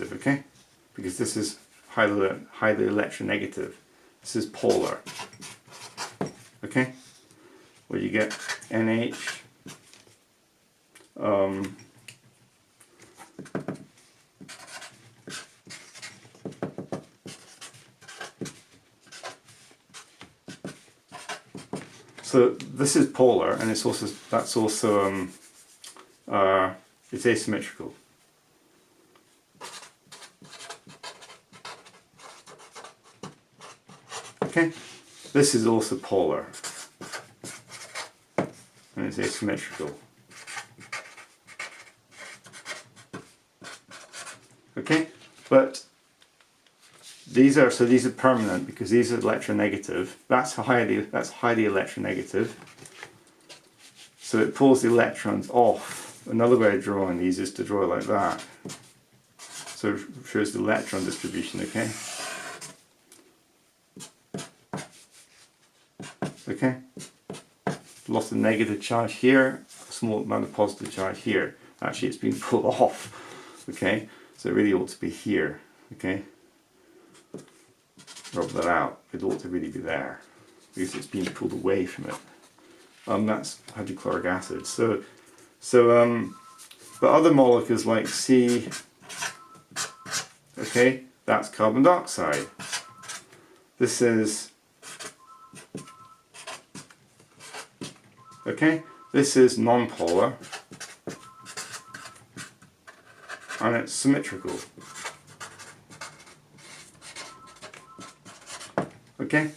positive, okay? Because this is highly electronegative. This is polar. Okay? Well, you get NH. So this is polar, and it's also it's asymmetrical. Okay, this is also polar, and it's asymmetrical. Okay, but these are permanent because these are electronegative. That's highly electronegative. So it pulls the electrons off. Another way of drawing these is to draw like that. So it shows the electron distribution. Okay. Okay. Lots of negative charge here, a small amount of positive charge here. Actually, it's been pulled off. Okay. So it really ought to be here. Okay. Rub that out. It ought to really be there because it's being pulled away from it. That's hydrochloric acid. But other molecules like C, okay, that's carbon dioxide. This is, okay, this is non-polar, and it's symmetrical. Okay,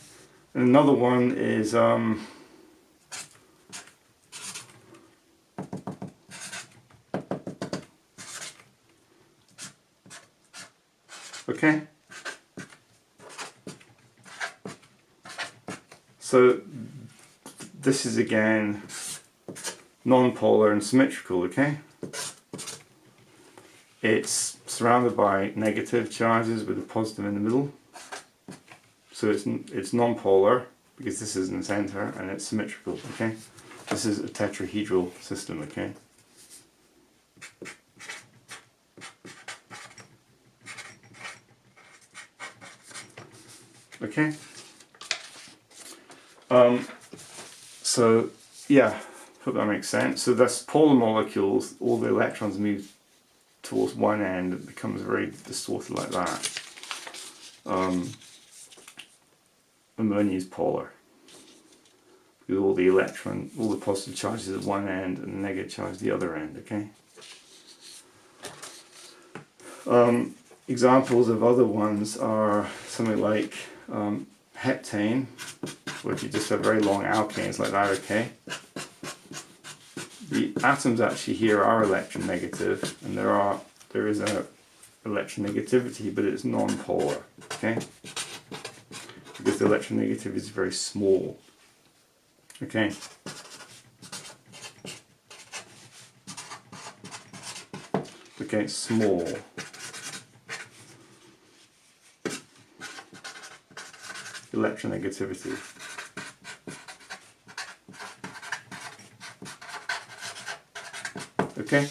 and another one is okay. So this is again non-polar and symmetrical. Okay, it's surrounded by negative charges with a positive in the middle. So it's non-polar because this is in the center, and it's symmetrical. Okay, this is a tetrahedral system. Okay. Okay. So yeah, hope that makes sense. So that's polar molecules. All the electrons move towards one end. It becomes very distorted like that. Ammonia is polar. With all the positive charges at one end and the negative charge at the other end. Okay. Examples of other ones are something like heptane, where if you just have very long alkanes like that. Okay. The atoms actually here are electronegative, and there is a electronegativity, but it's non-polar. Okay. Because the electronegativity is very small. Okay. Okay, small. Electronegativity. Okay.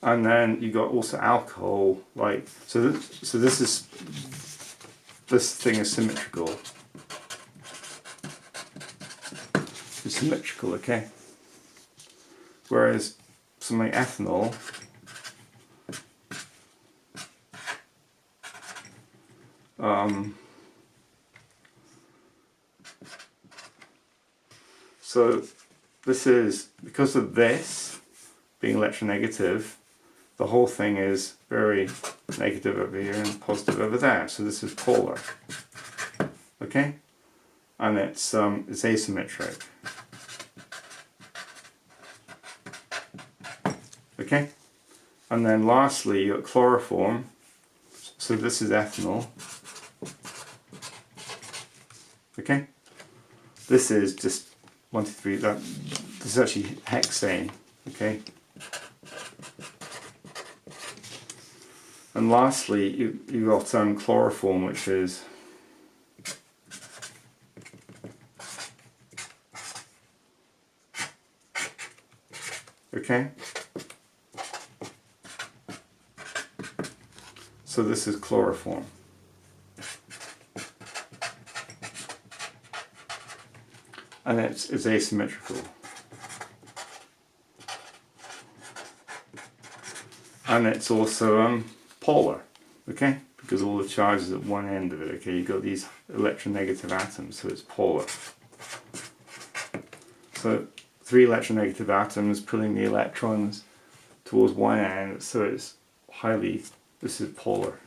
And then you got also alcohol, like this thing is symmetrical. It's symmetrical, okay? Whereas something like ethanol so this is, because of this being electronegative, the whole thing is very negative over here and positive over there. So this is polar. Okay? And it's asymmetric. Okay? And then lastly, you got chloroform. So this is ethanol. Okay? This is just 1, 2, 3. This is actually hexane. Okay? And lastly, you got chloroform, which is okay. So this is chloroform. And it's asymmetrical. And it's also polar, okay? Because all the charge is at one end of it, okay? You've got these electronegative atoms, so it's polar. So 3 electronegative atoms pulling the electrons towards one end, so it's highly, this is polar,